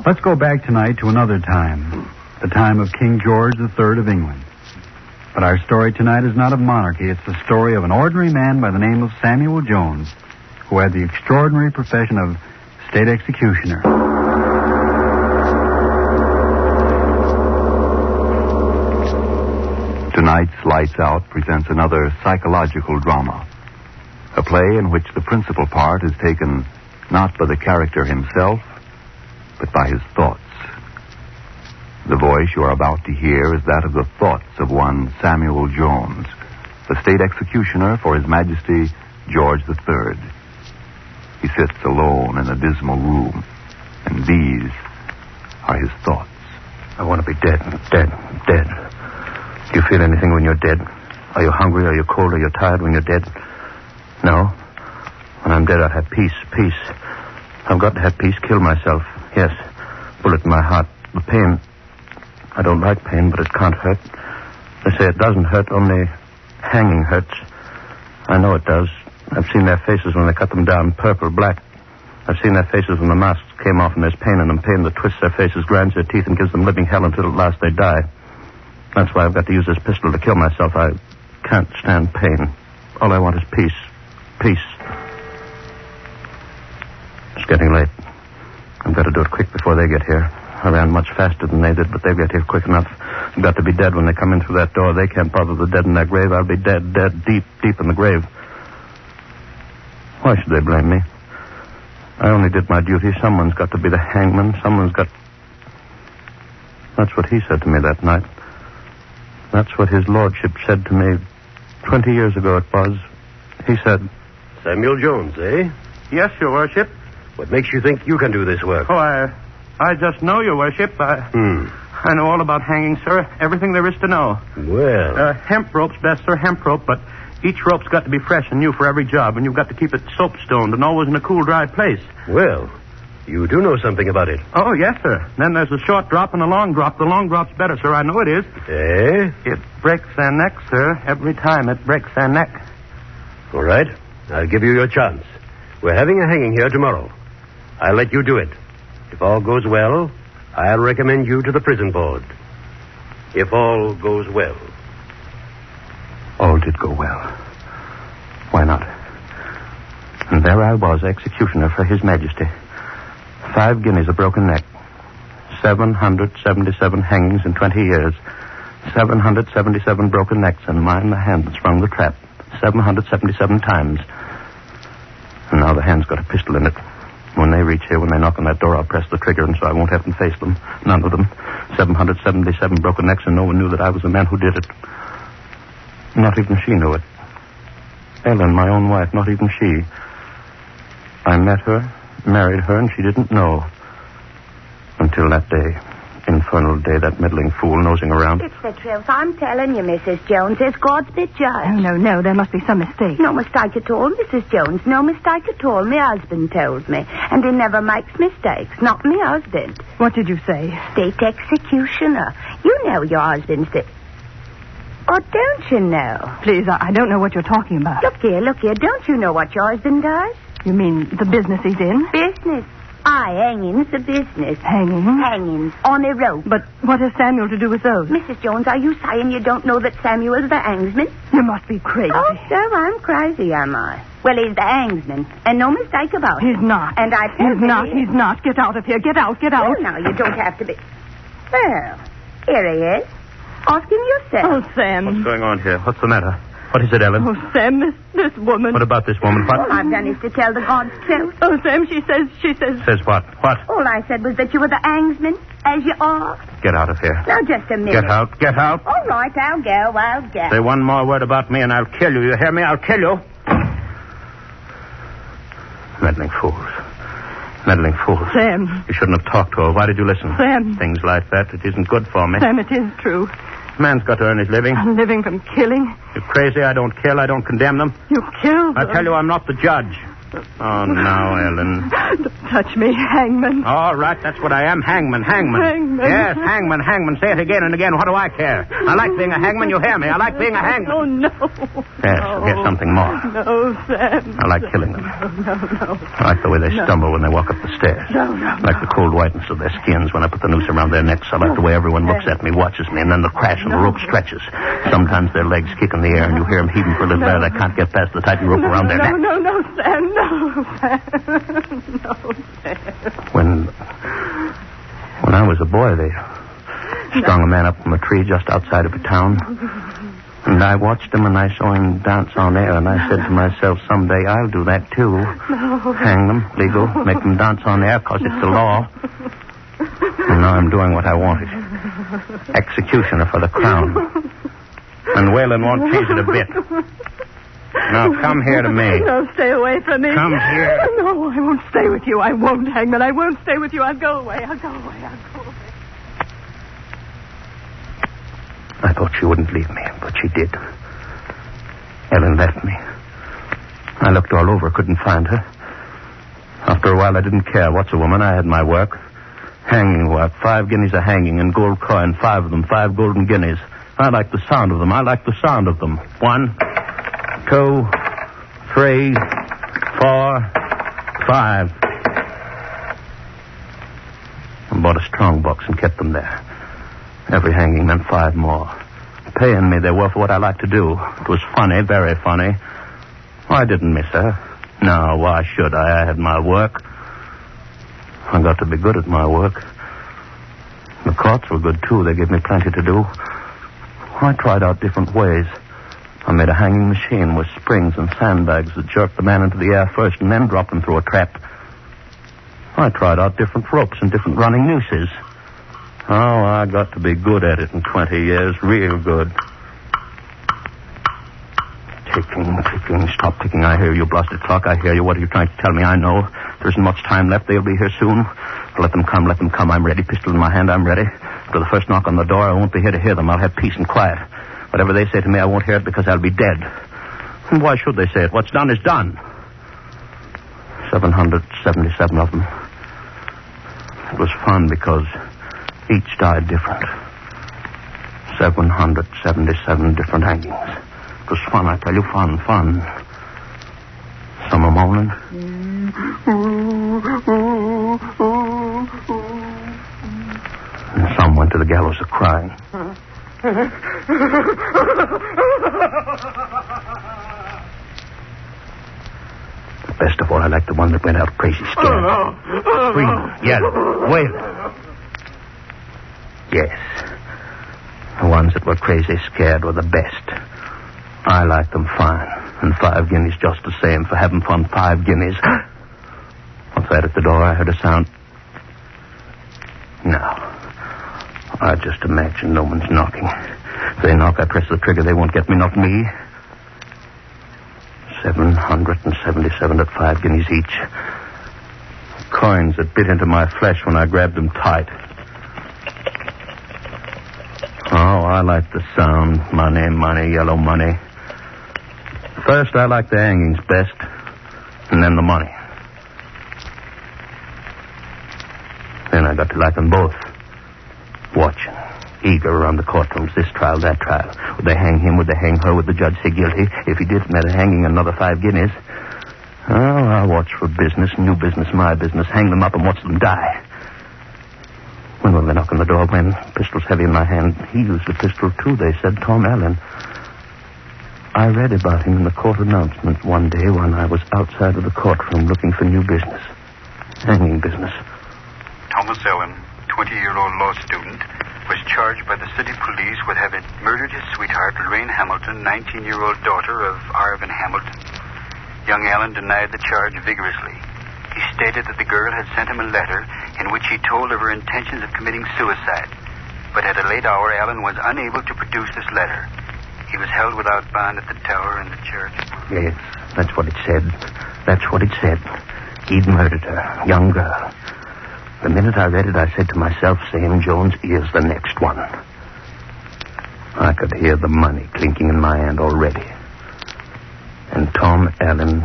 Let's go back tonight to another time, the time of King George III of England. But our story tonight is not of monarchy. It's the story of an ordinary man by the name of Samuel Jones, who had the extraordinary profession of state executioner. Tonight's Lights Out presents another psychological drama. A play in which the principal part is taken not by the character himself, but by his thoughts. The voice you are about to hear is that of the thoughts of one Samuel Jones, the state executioner for His Majesty George III. He sits alone in a dismal room, and these are his thoughts. I want to be dead. Do you feel anything when you're dead? Are you hungry? Are you cold? Are you tired when you're dead? No. When I'm dead, I'll have peace. I've got to have peace. Kill myself. Yes. Bullet in my heart. The pain. I don't like pain, but it can't hurt. They say it doesn't hurt, only hanging hurts. I know it does. I've seen their faces when they cut them down, purple, black. I've seen their faces when the masks came off and there's pain in them, pain that twists their faces, grinds their teeth, and gives them living hell until at last they die. That's why I've got to use this pistol to kill myself. I can't stand pain. All I want is peace. Peace. It's getting late. I've got to do it quick before they get here. I ran much faster than they did, but they'll get here quick enough. I've got to be dead when they come in through that door. They can't bother the dead in their grave. I'll be dead, deep in the grave. Why should they blame me? I only did my duty. Someone's got to be the hangman. Someone's got... That's what he said to me that night. That's what his lordship said to me 20 years ago it was. He said... Samuel Jones, eh? Yes, your worship. What makes you think you can do this work? Oh, I just know, your worship. I know all about hanging, sir. Everything there is to know. Well... hemp rope's best, sir, hemp rope, but each rope's got to be fresh and new for every job, and you've got to keep it soap-stoned and always in a cool, dry place. Well, you do know something about it. Oh, yes, sir. Then there's a short drop and a long drop. The long drop's better, sir. I know it is. Eh? It breaks their neck, sir. Every time it breaks their neck. All right. I'll give you your chance. We're having a hanging here tomorrow. I'll let you do it. If all goes well, I'll recommend you to the prison board. If all goes well. All did go well. Why not? And there I was, executioner for His Majesty. 5 guineas a broken neck. 777 hangings in 20 years. 777 broken necks, and mine the hand that sprung the trap. 777 times. And now the hand's got a pistol in it. When they reach here, when they knock on that door, I'll press the trigger, and so I won't have to face them. None of them. 777 broken necks, and no one knew that I was the man who did it. Not even she knew it. Ellen, my own wife, not even she. I met her, married her, and she didn't know. Until that day. Infernal day, that meddling fool nosing around. It's the truth. I'm telling you, Mrs. Jones. It's God's bit judge. No. There must be some mistake. No mistake at all, Mrs. Jones. No mistake at all. My husband told me. And he never makes mistakes. Not me husband. What did you say? State executioner. You know your husband's the... Oh, don't you know? Please, I don't know what you're talking about. Look here. Don't you know what your husband does? You mean the business he's in? Business. Hanging's a business. Hangings? On a rope. But what has Samuel to do with those? Mrs. Jones, are you saying you don't know that Samuel's the hangsman? You must be crazy. Oh, so I'm crazy, am I? Well, he's the hangsman, and no mistake about it. He's not. And I tell you... He's not. Get out of here. Get out. Well, now, you don't have to be... Well, here he is. Ask him yourself. Oh, Sam. What's going on here? What's the matter? What is it, Ellen? Oh, Sam, this woman. What about this woman? What? All I've done is to tell the God's truth. Oh, Sam, she says... Says what? What? All I said was that you were the hangsman, as you are. Get out of here. Now, just a minute. Get out. All right, I'll go. Say one more word about me and I'll kill you. You hear me? I'll kill you. Meddling fools. Sam. You shouldn't have talked to her. Why did you listen? Sam. Things like that, it isn't good for me. Sam, it is true. Man's got to earn his living. Living from killing. You're crazy. I don't kill. I don't condemn them. You killed them. I tell you, I'm not the judge. Oh, now, Ellen. Don't touch me, hangman. All right, that's what I am. Hangman. Hangman. Yes, hangman. Say it again and again. What do I care? I like being a hangman. You hear me? I like being a hangman. Oh, no. Yes, here's something more. No, Sam. I like killing them. No. I like the way they stumble when they walk up the stairs. No. I like the cold whiteness of their skins when I put the noose around their necks. I like the way everyone looks at me, watches me, and then the crash and the rope stretches. Sometimes their legs kick in the air, and you hear them heaving for a little air. They can't get past the tightened rope around their neck. No, Sam. No, Sam. When I was a boy, they strung a man up from a tree just outside of a town. And I watched him, and I saw him dance on air, and I said to myself, someday I'll do that, too. No. Hang them, legal, make them dance on air, because it's the law. And now I'm doing what I wanted. Executioner for the crown. And Whalen won't change it a bit. Now, come here to me. No, stay away from me. Come here. No, I won't stay with you. I won't, hangman. I won't stay with you. I'll go away. I thought she wouldn't leave me, but she did. Ellen left me. I looked all over, couldn't find her. After a while, I didn't care. What's a woman? I had my work. Hanging work. 5 guineas a hanging and gold coin. 5 of them. 5 golden guineas. I like the sound of them. 1, 2, 3, 4, 5. I bought a strong box and kept them there. Every hanging meant 5 more. Paying me they were for what I liked to do. It was funny, very funny. I didn't miss her. No, why should I? I had my work. I got to be good at my work. The courts were good, too. They gave me plenty to do. I tried out different ways. I made a hanging machine with springs and sandbags that jerked the man into the air first and then dropped him through a trap. I tried out different ropes and different running nooses. Oh, I got to be good at it in 20 years. Real good. Ticking. Stop ticking. I hear you, blasted clock. I hear you. What are you trying to tell me? I know. There isn't much time left. They'll be here soon. Let them come. I'm ready. Pistol in my hand. I'm ready. After the first knock on the door, I won't be here to hear them. I'll have peace and quiet. Whatever they say to me, I won't hear it because I'll be dead. And why should they say it? What's done is done. 777 of them. It was fun because each died different. 777 different hangings. It was fun, I tell you, fun. Some are moaning. And some went to the gallows a crying. But best of all, I liked the one that went out crazy scared. Screaming, yelling, wailing. Yes. The ones that were crazy scared were the best. I liked them fine. And 5 guineas just the same for having fun. 5 guineas. What's that at the door? I heard a sound. No. I just imagine no one's knocking. If they knock, I press the trigger. They won't get me, not me. 777 at 5 guineas each. Coins that bit into my flesh when I grabbed them tight. Oh, I like the sound. Money, yellow money. First, I like the hangings best, and then the money. Then I got to like them both. Watching, eager around the courtrooms, this trial, that trial. Would they hang him? Would they hang her? Would the judge say guilty? If he did, they'd hanging another 5 guineas. Oh, I watch for business, new business, my business. Hang them up and watch them die. When will they knock on the door? When? Pistol's heavy in my hand. He used a pistol, too, they said. Tom Allen. I read about him in the court announcement one day when I was outside of the courtroom looking for new business. Hanging business. Thomas Allen, 20-year-old law student, was charged by the city police with having murdered his sweetheart, Lorraine Hamilton, 19-year-old daughter of Arvin Hamilton. Young Allen denied the charge vigorously. He stated that the girl had sent him a letter in which he told of her intentions of committing suicide. But at a late hour, Allen was unable to produce this letter. He was held without bond at the tower in the church. Yes, that's what it said. He'd murdered her, young girl. The minute I read it, I said to myself, Sam Jones is the next one. I could hear the money clinking in my hand already. And Tom Allen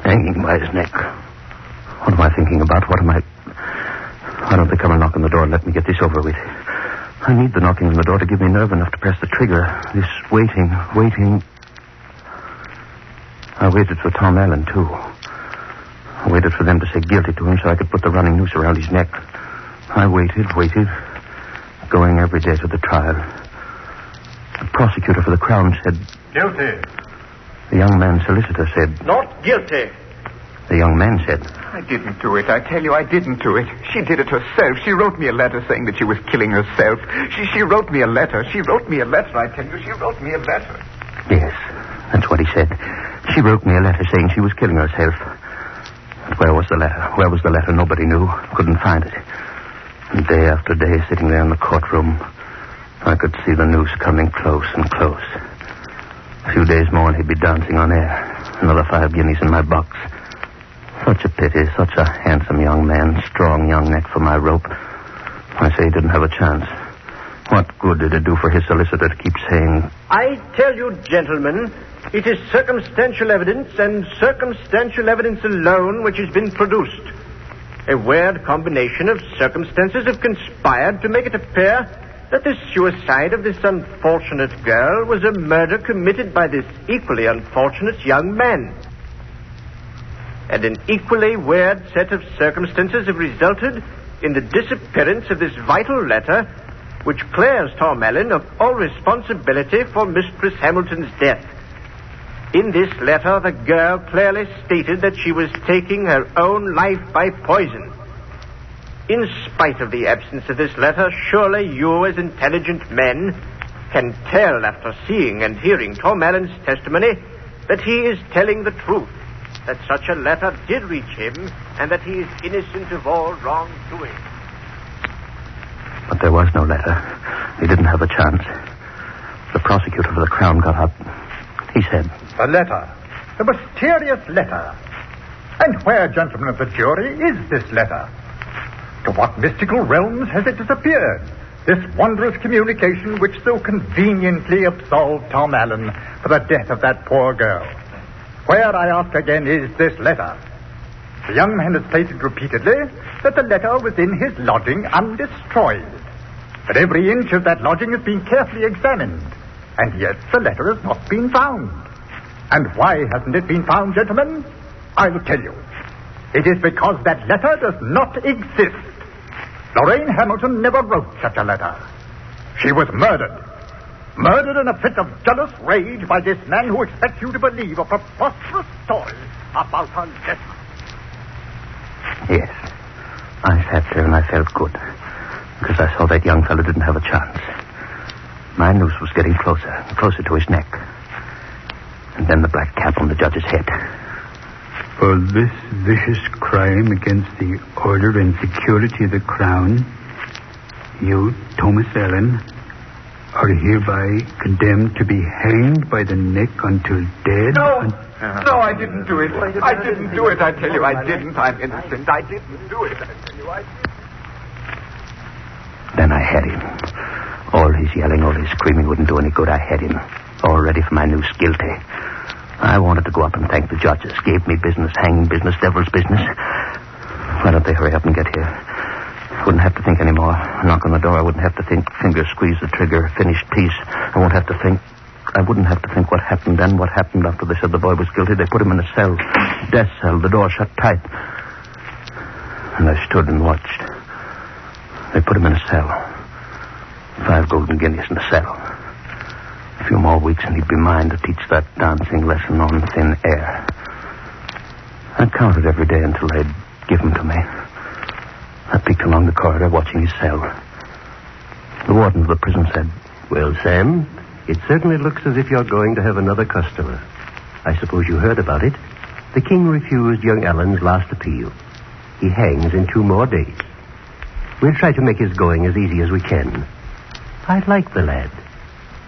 hanging by his neck. What am I thinking about? Why don't they come and knock on the door and let me get this over with? I need the knocking on the door to give me nerve enough to press the trigger. This waiting. I waited for Tom Allen, too. I waited for them to say guilty to him so I could put the running noose around his neck. I waited, going every day to the trial. The prosecutor for the Crown said... Guilty. The young man's solicitor said... Not guilty. The young man said... I didn't do it. I tell you, I didn't do it. She did it herself. She wrote me a letter saying that she was killing herself. She wrote me a letter. I tell you, she wrote me a letter. Yes, that's what he said. She wrote me a letter saying she was killing herself. But where was the letter? Nobody knew. Couldn't find it. And day after day, sitting there in the courtroom, I could see the noose coming close and close. A few days more and he'd be dancing on air. Another 5 guineas in my box. Such a pity, such a handsome young man, strong young neck for my rope. I say he didn't have a chance. What good did it do for his solicitor to keep saying... I tell you, gentlemen, it is circumstantial evidence and circumstantial evidence alone which has been produced. A weird combination of circumstances have conspired to make it appear that the suicide of this unfortunate girl was a murder committed by this equally unfortunate young man. And an equally weird set of circumstances have resulted in the disappearance of this vital letter, which clears Tom Allen of all responsibility for Mistress Hamilton's death. In this letter, the girl clearly stated that she was taking her own life by poison. In spite of the absence of this letter, surely you, as intelligent men, can tell after seeing and hearing Tom Allen's testimony that he is telling the truth, that such a letter did reach him, and that he is innocent of all wrongdoing. But there was no letter. He didn't have a chance. The prosecutor for the Crown got up. He said... The letter. The mysterious letter. And where, gentlemen of the jury, is this letter? To what mystical realms has it disappeared? This wondrous communication which so conveniently absolved Tom Allen for the death of that poor girl. Where, I ask again, is this letter? The young man has stated repeatedly that the letter was in his lodging undestroyed. That every inch of that lodging has been carefully examined. And yet the letter has not been found. And why hasn't it been found, gentlemen? I'll tell you. It is because that letter does not exist. Lorraine Hamilton never wrote such a letter. She was murdered. Murdered in a fit of jealous rage by this man who expects you to believe a preposterous story about her death. Yes. I sat there and I felt good. Because I saw that young fellow didn't have a chance. My noose was getting closer and closer to his neck. And then the black cap on the judge's head. For this vicious crime against the order and security of the Crown, you, Thomas Allen, are hereby condemned to be hanged by the neck until dead. No, I didn't do it. I didn't do it. I tell you, I didn't. I'm innocent. I didn't do it. I tell you, I didn't. Then I had him. All his yelling, all his screaming wouldn't do any good. I had him. All ready for my noose, guilty. I wanted to go up and thank the judges. Gave me business, hanging business, devil's business. Why don't they hurry up and get here? I wouldn't have to think anymore. Knock on the door, I wouldn't have to think. Finger squeeze the trigger, finished piece. I wouldn't have to think what happened then, what happened after they said the boy was guilty. They put him in a cell. Death cell, the door shut tight. And I stood and watched. They put him in a cell. 5 golden guineas in the cell. A few more weeks and he'd be mine to teach that dancing lesson on thin air. I counted every day until they'd give him to me. I peeked along the corridor watching his cell. The warden of the prison said, "Well, Sam, it certainly looks as if you're going to have another customer. I suppose you heard about it. The king refused young Allen's last appeal. He hangs in 2 more days. We'll try to make his going as easy as we can. I like the lad.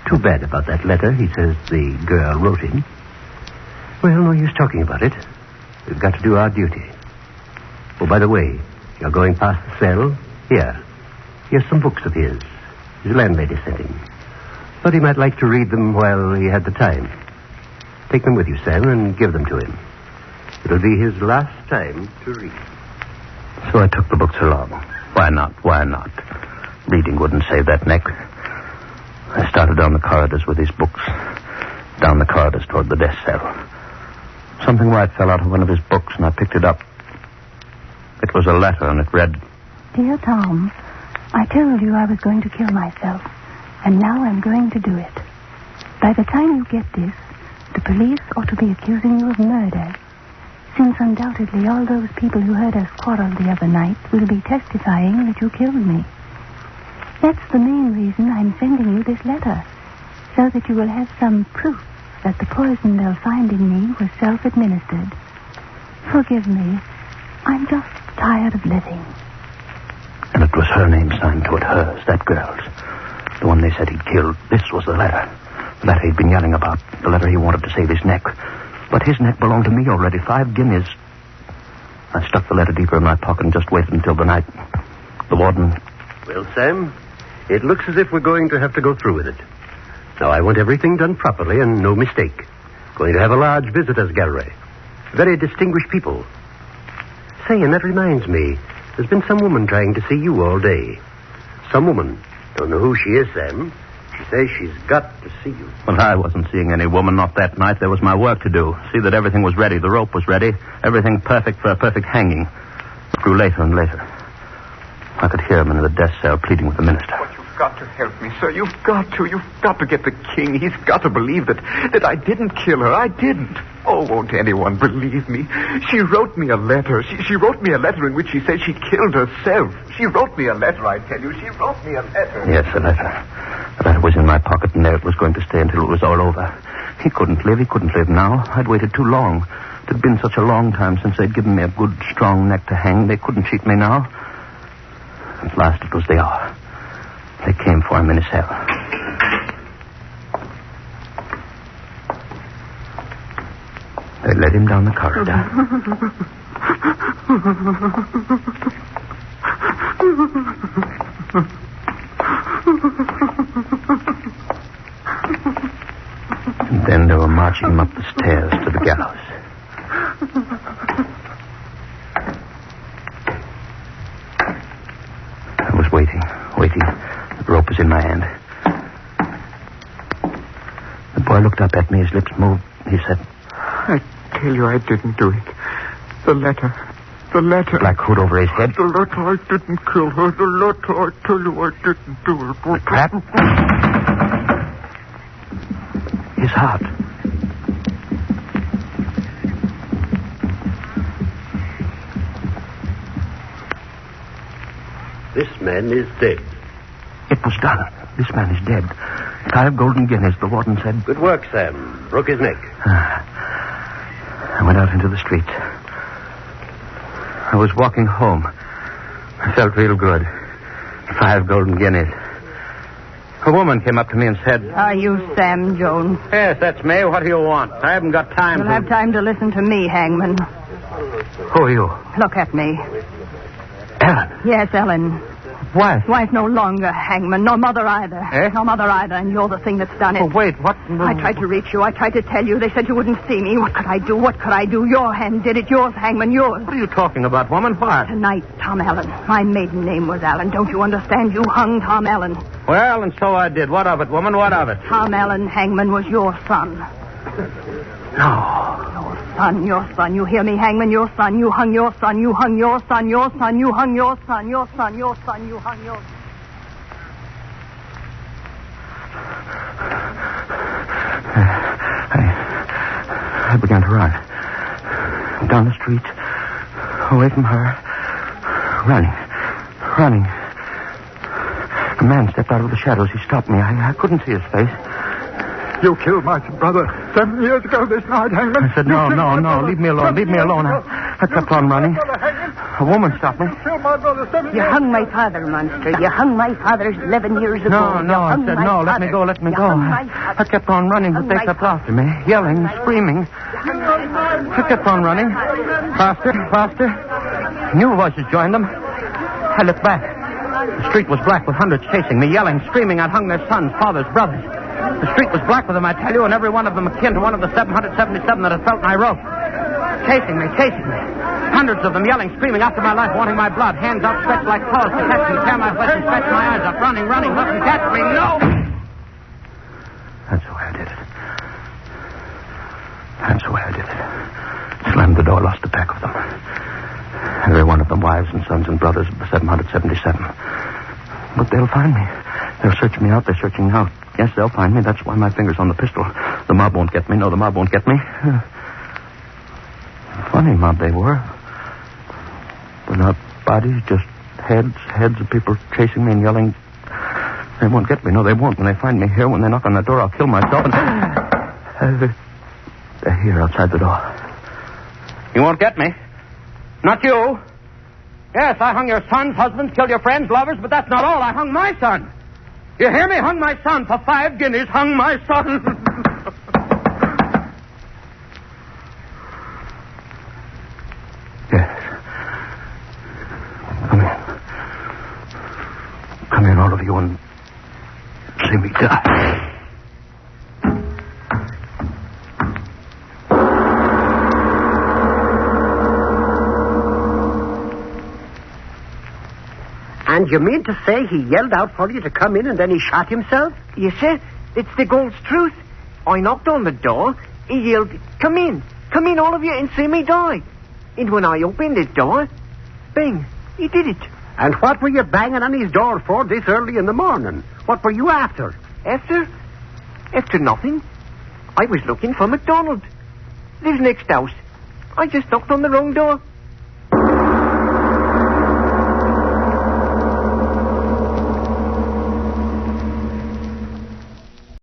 Too bad about that letter he says the girl wrote him. Well, no use talking about it. We've got to do our duty. Oh, by the way, you're going past the cell? Here's some books of his. His landlady sent him. Thought he might like to read them while he had the time. Take them with you, Sam, and give them to him. It'll be his last time to read. So I took the books along. Why not? Why not? Reading wouldn't save that neck. I started down the corridors with these books. Down the corridors toward the death cell. Something white fell out of one of his books, and I picked it up. It was a letter, and it read, Dear Tom, I told you I was going to kill myself, and now I'm going to do it. By the time you get this, the police ought to be accusing you of murder, since undoubtedly all those people who heard us quarrel the other night will be testifying that you killed me. That's the main reason I'm sending you this letter, so that you will have some proof that the poison they'll find in me was self-administered. Forgive me. I'm just tired of living. and it was her name signed to it, hers, that girl's. The one they said he'd killed. This was the letter. The letter he'd been yelling about. The letter he wanted to save his neck. But his neck belonged to me already. 5 guineas. I stuck the letter deeper in my pocket and just waited until the night. The warden... Well, Sam, it looks as if we're going to have to go through with it. Now, I want everything done properly and no mistake. Going to have a large visitors' gallery. Very distinguished people. Say, and that reminds me, there's been some woman trying to see you all day. Some woman. Don't know who she is, Sam. She says she's got to see you. Well, I wasn't seeing any woman, not that night. There was my work to do. See that everything was ready. The rope was ready. Everything perfect for a perfect hanging. It grew later and later. I could hear him in the death cell pleading with the minister. But you've got to help me, sir. You've got to. You've got to get the king. He's got to believe that I didn't kill her. I didn't. Oh, won't anyone believe me? She wrote me a letter. She wrote me a letter in which she said she killed herself. She wrote me a letter, I tell you. She wrote me a letter. Yes, a letter. The letter was in my pocket, and there it was going to stay until it was all over. He couldn't live. He couldn't live now. I'd waited too long. It had been such a long time since they'd given me a good, strong neck to hang. They couldn't cheat me now. At last it was the hour. They came for him in his cell. They led him down the corridor. And then they were marching him up the stairs to the gallows. I was waiting. The rope was in my hand. The boy looked up at me. His lips moved. He said, I tell you I didn't do it. The letter. Black hood over his head. The letter, I didn't kill her. The letter, I tell you I didn't do it. The trap. His heart. This man is dead. It was done. This man is dead. 5 golden guineas, the warden said. Good work, Sam. Broke his neck. I went out into the street. I was walking home. I felt real good. 5 golden guineas. A woman came up to me and said... Are you Sam Jones? Yes, that's me. What do you want? I haven't got time You'll have time to listen to me, Hangman. Who are you? Look at me. Ellen. Yes, Ellen. Wife? Wife no longer, Hangman. Nor mother either. Eh? No mother either, and you're the thing that's done it. Oh, wait, what? I tried to reach you. I tried to tell you. They said you wouldn't see me. What could I do? Your hand did it. Yours, Hangman, yours. What are you talking about, woman? Why? Tonight, Tom Allen. My maiden name was Allen. Don't you understand? You hung Tom Allen. Well, and so I did. What of it, woman? What of it? Tom Allen, Hangman, was your son. No. Your son. You hear me, Hangman? Your son. You hung your son. You hung your son. Your son. You hung your son. Your son. Your son. You hung your son. I began to run. Down the street. Away from her. Running. A man stepped out of the shadows. He stopped me. I couldn't see his face. You killed my brother 7 years ago this night, Hangman. I said, no. Leave me alone. I kept on running. A woman stopped me. You killed my brother 7 years You hung my father, monster. You hung my father 11 years ago. No, I said, no, let me go. I kept on running, but they kept after me, yelling, screaming. I kept on running. Faster. New voices joined them. I looked back. The street was black with hundreds chasing me, yelling, screaming. I'd hung their sons, fathers, brothers. The street was black with them, I tell you, and every one of them akin to one of the 777 that had felt my rope. Chasing me. Hundreds of them yelling, screaming after my life, wanting my blood. Hands outstretched like claws to catch me, tear my flesh and scratch my eyes up. Running, mustn't catch me, no! That's the way I did it. Slammed the door, lost a pack of them. Every one of them, wives and sons and brothers of the 777. But they'll find me. They'll search me out. They're searching now. Yes, they'll find me. That's why my finger's on the pistol. The mob won't get me. No, the mob won't get me. Funny mob they were. But not bodies, just heads of people chasing me and yelling. They won't get me. No, they won't. When they find me here, when they knock on the door, I'll kill myself. And they're here outside the door. You won't get me. Not you. Yes, I hung your sons, husbands, killed your friends, lovers, but that's not all. I hung my son. You hear me? Hung my son for 5 guineas. Hung my son. Yes. Come in, all of you, and see me die. And you mean to say he yelled out for you to come in and then he shot himself? Yes, sir. It's the God's truth. I knocked on the door. He yelled, come in, all of you, and see me die. And when I opened the door, bang, he did it. And what were you banging on his door for this early in the morning? What were you after? After nothing. I was looking for MacDonald. Lives next house. I just knocked on the wrong door.